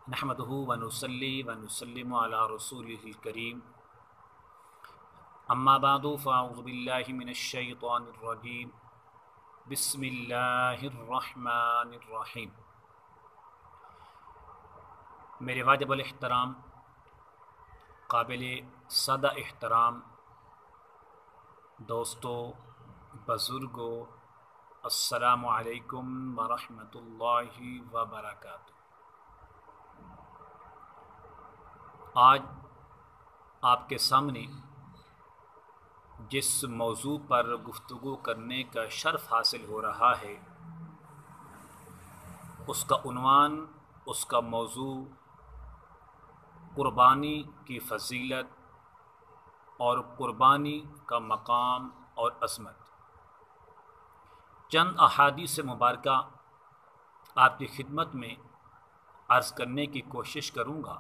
नहमदुहु व नुसल्ली व नुसल्लिमु अला रसूलिहिल करीम अम्मा बादु फ़अऊज़ु बिल्लाहि मिनश शैतानिर रजीम बिस्मिल्लाहिर रहमानिर रहीम। मेरे वाजिबुल एहतराम काबिल सदा एहतराम दोस्तों, बुज़ुर्गों, अस्सलामु अलैकुम व रहमतुल्लाहि व बरकातुहू। आज आपके सामने जिस मौजू पर गुफ्तगू करने का शर्फ हासिल हो रहा है, उसका उन्वान, उसका मौजू कुर्बानी की फ़जीलत और कुर्बानी का मकाम और अज़मत। चंद अहादीस मुबारका आपकी खिदमत में अर्ज़ करने की कोशिश करूँगा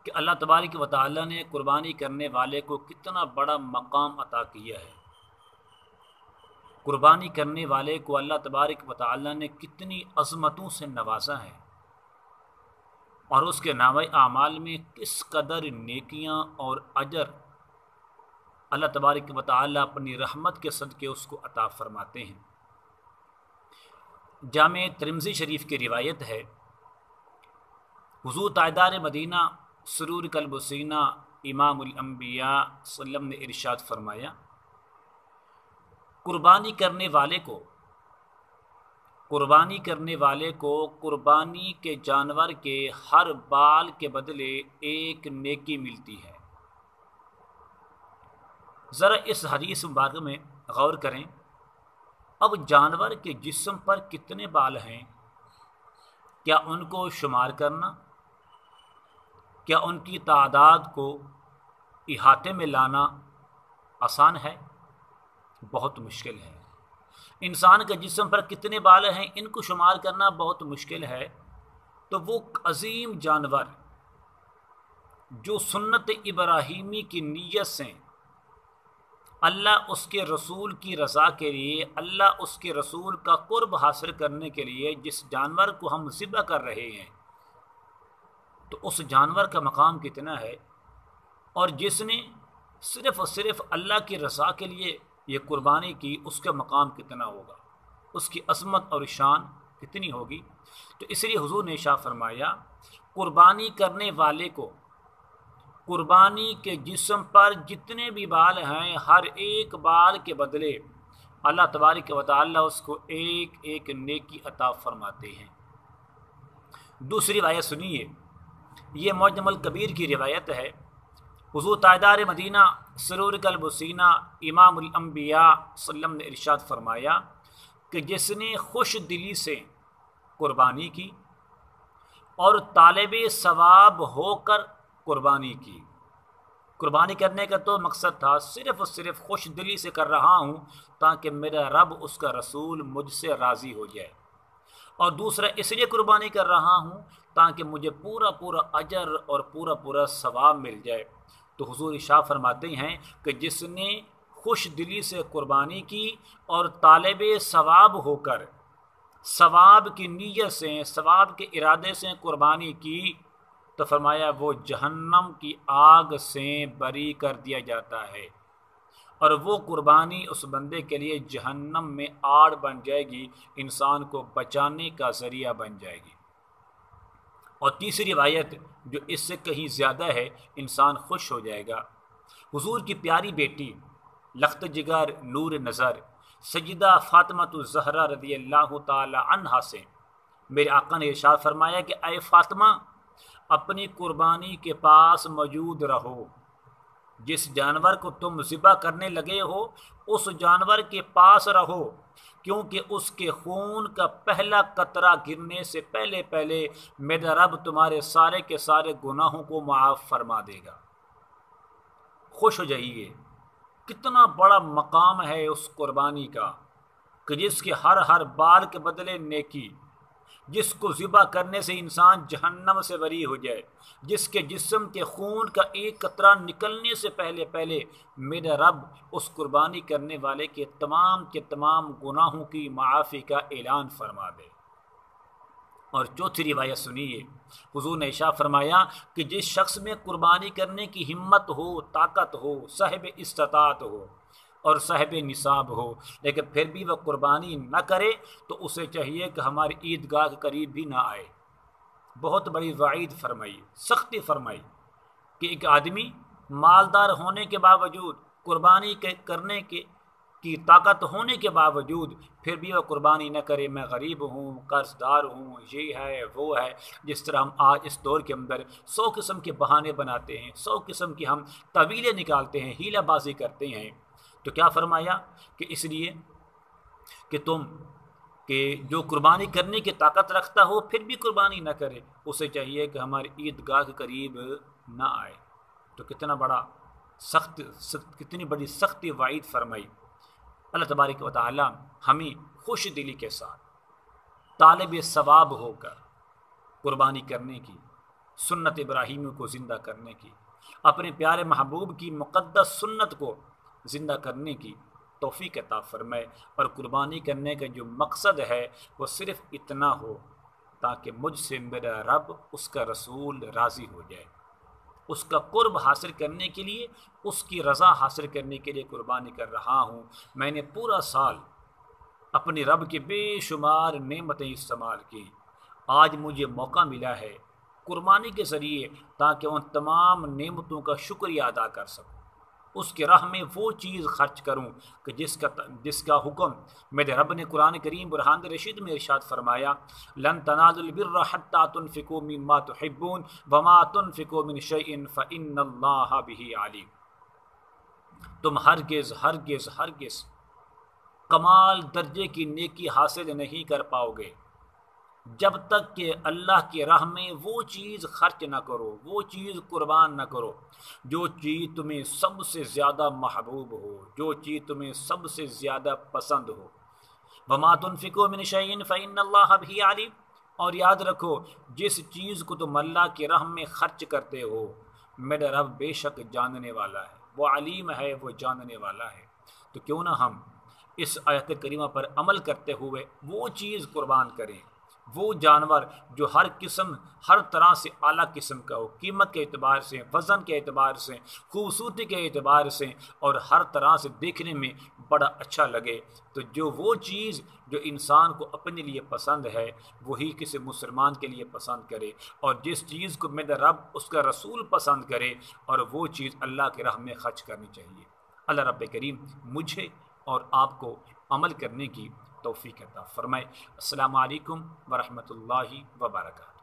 कि अल्लाह तबारक व तआला ने कुर्बानी करने वाले को कितना बड़ा मकाम अता किया है। कुर्बानी करने वाले को अल्लाह तबारक व तआला ने कितनी अज़मतों से नवाजा है और उसके नामे आमाल में किस कदर नेकियां और अजर अल्लाह तबारक व तआला अपनी रहमत के सदक़े उसको अता फरमाते हैं। जामे तिरमिज़ी शरीफ की रिवायत है, हुज़ूर ताजदार मदीना सुरूर क़ल्ब सीना इमामुल अंबिया सल्लम ने इरशाद फरमाया, कुर्बानी करने वाले को कुर्बानी के जानवर के हर बाल के बदले एक नेकी मिलती है। ज़रा इस हदीस मुबारक में गौर करें। अब जानवर के जिस्म पर कितने बाल हैं, क्या उनको शुमार करना, क्या उनकी तादाद को इहाते में लाना आसान है? बहुत मुश्किल है। इंसान के जिस्म पर कितने बाल हैं, इनको शुमार करना बहुत मुश्किल है। तो वो अजीम जानवर जो सुन्नत इब्राहीमी की नीयत से अल्लाह उसके रसूल की रज़ा के लिए, अल्लाह उसके रसूल का कुर्ब हासिल करने के लिए जिस जानवर को हम ज़िबा कर रहे हैं, तो उस जानवर का मकाम कितना है। और जिसने सिर्फ़ और सिर्फ अल्लाह की रज़ा के लिए ये कुर्बानी की, उसका मकाम कितना होगा, उसकी अज़मत और शान कितनी होगी। तो इसलिए हुज़ूर ने इरशाद फरमाया, कुर्बानी करने वाले को कुर्बानी के जिस्म पर जितने भी बाल हैं, हर एक बाल के बदले अल्लाह तबारक व तआला उसको एक एक नेकी अता फरमाते हैं। दूसरी रिवायत सुनिए, ये मुअज्जमुल कबीर की रिवायत है। हुज़ूर ताजदार मदीना सुरूर क़ल्ब सीना इमामुल अंबिया सल्लम ने इरशाद फरमाया कि जिसने खुश दिली से कुर्बानी की और तालिब सवाब होकर कुर्बानी की। कुर्बानी करने का तो मकसद था सिर्फ़ और सिर्फ खुश दिली से कर रहा हूँ ताकि मेरा रब, उसका रसूल मुझसे राज़ी हो जाए, और दूसरा इसलिए कुर्बानी कर रहा हूँ ताकि मुझे पूरा पूरा अजर और पूरा पूरा सवाब मिल जाए। तो हुज़ूर इरशाद फरमाते हैं कि जिसने खुश दिली से कुर्बानी की और तालिब सवाब होकर, सवाब की नीयत से, सवाब के इरादे से कुर्बानी की, तो फरमाया वो जहन्नम की आग से बरी कर दिया जाता है और वो कुर्बानी उस बंदे के लिए जहन्नम में आड़ बन जाएगी, इंसान को बचाने का ज़रिया बन जाएगी। और तीसरी रिवायत जो इससे कहीं ज़्यादा है, इंसान खुश हो जाएगा। हुज़ूर की प्यारी बेटी लख्त जिगर नूर नज़र सज्जिदा फ़ातिमातुज़ ज़हरा रज़ियल्लाहु ताला अन्हा से मेरे आका ने इरशाद फरमाया कि ऐ फ़ातिमा, अपनी कुर्बानी के पास मौजूद रहो। जिस जानवर को तुम ज़िबा करने लगे हो, उस जानवर के पास रहो, क्योंकि उसके खून का पहला कतरा गिरने से पहले पहले मेरा रब तुम्हारे सारे के सारे गुनाहों को माफ़ फरमा देगा। खुश हो जाइए। कितना बड़ा मकाम है उस कुर्बानी का कि जिसके हर बाल के बदले नेकी, जिसको ज़िबा करने से इंसान जहन्नम से बरी हो जाए, जिसके जिस्म के खून का एक कतरा निकलने से पहले पहले मेरा रब उस कुर्बानी करने वाले के तमाम गुनाहों की माफ़ी का ऐलान फरमा दे। اور چوتھی روایت سنیے، حضور نے ارشاد فرمایا کہ جس شخص میں قربانی کرنے کی ہمت ہو، طاقت ہو، صاحب استطاعت ہو اور صاحب نصاب ہو، لیکن پھر بھی وہ قربانی نہ کرے تو اسے چاہیے کہ ہماری عیدگاہ کے قریب بھی نہ آئے۔ بہت بڑی وعید فرمائی، سختی فرمائی کہ ایک آدمی مالدار ہونے کے باوجود، قربانی کرنے کی طاقت ہونے کے باوجود پھر بھی وہ قربانی نہ کرے، میں غریب ہوں، قرض دار ہوں، یہ ہے وہ ہے۔ جس طرح ہم آج اس دور کے اندر 100 قسم کے بہانے بناتے ہیں، 100 قسم کی ہم طویلیں نکالتے ہیں، ہیلہ بازی کرتے ہیں، تو کیا فرمایا کہ اس لیے کہ جو قربانی کرنے کی طاقت رکھتا ہو پھر بھی قربانی نہ کرے، اسے چاہیے کہ ہماری عیدگاہ کے قریب نہ آئے۔ تو کتنی بڑی سختی وعید فرمائی۔ اللہ تبارک و تعالی ہمیں خوش دلی کے ساتھ طالب ثواب ہو کر قربانی کرنے کی، سنت ابراہیم کو زندہ کرنے کی، اپنے پیارے محبوب کی مقدس سنت کو زندہ کرنے کی توفیق عطا فرمائے، اور قربانی کرنے کا جو مقصد ہے وہ صرف اتنا ہو تاکہ مجھ سے میرا رب، اس کا رسول راضی ہو جائے۔ اس کا قرب حاصل کرنے کے لیے، اس کی رضا حاصل کرنے کے لیے قربانی کر رہا ہوں۔ میں نے پورا سال اپنی رب کی بے شمار نعمتیں استعمال کی، آج مجھے موقع ملا ہے قربانی کے ذریعے تاکہ ان تمام نعمتوں کا شکریہ ادا کر سکوں، اس کے راہ میں وہ چیز خرچ کروں کہ جس کا حکم میرے رب نے قرآن کریم برہان رشید میں ارشاد فرمایا، لن تنالوا البر حتى تنفقوا مما تحبون وما تنفقوا من شيء فإن الله به عليم۔ تم ہرگز ہرگز ہرگز کمال درجے کی نیکی حاصل نہیں کر پاؤ گے جب تک کہ اللہ کی راہ میں وہ چیز خرچ نہ کرو، وہ چیز قربان نہ کرو جو چیز تمہیں سب سے زیادہ محبوب ہو، جو چیز تمہیں سب سے زیادہ پسند ہو۔ وما تنفقوا من شيء فإن الله به عليم، اور یاد رکھو جس چیز کو تم اللہ کی راہ میں خرچ کرتے ہو میرا رب بے شک جاننے والا ہے، وہ علیم ہے، وہ جاننے والا ہے۔ تو کیوں نہ ہم اس آیت کریمہ پر عمل کرتے ہوئے وہ چیز قربان کریں، وہ جانور جو ہر طرح سے اعلیٰ قسم کا ہو، قیمت کے اعتبار سے، وزن کے اعتبار سے، خوبصورتی کے اعتبار سے، اور ہر طرح سے دیکھنے میں بڑا اچھا لگے۔ تو وہ چیز جو انسان کو اپنے لیے پسند ہے وہی کسی مسلمان کے لیے پسند کرے، اور جس چیز کو میرا رب، اس کا رسول پسند کرے، اور وہ چیز اللہ کی راہ میں خرچ کرنی چاہیے۔ اللہ رب کریم مجھے اور آپ کو عمل کرنے کی توفیق عطا فرمائے۔ السلام علیکم ورحمۃ اللہ وبرکاتہ۔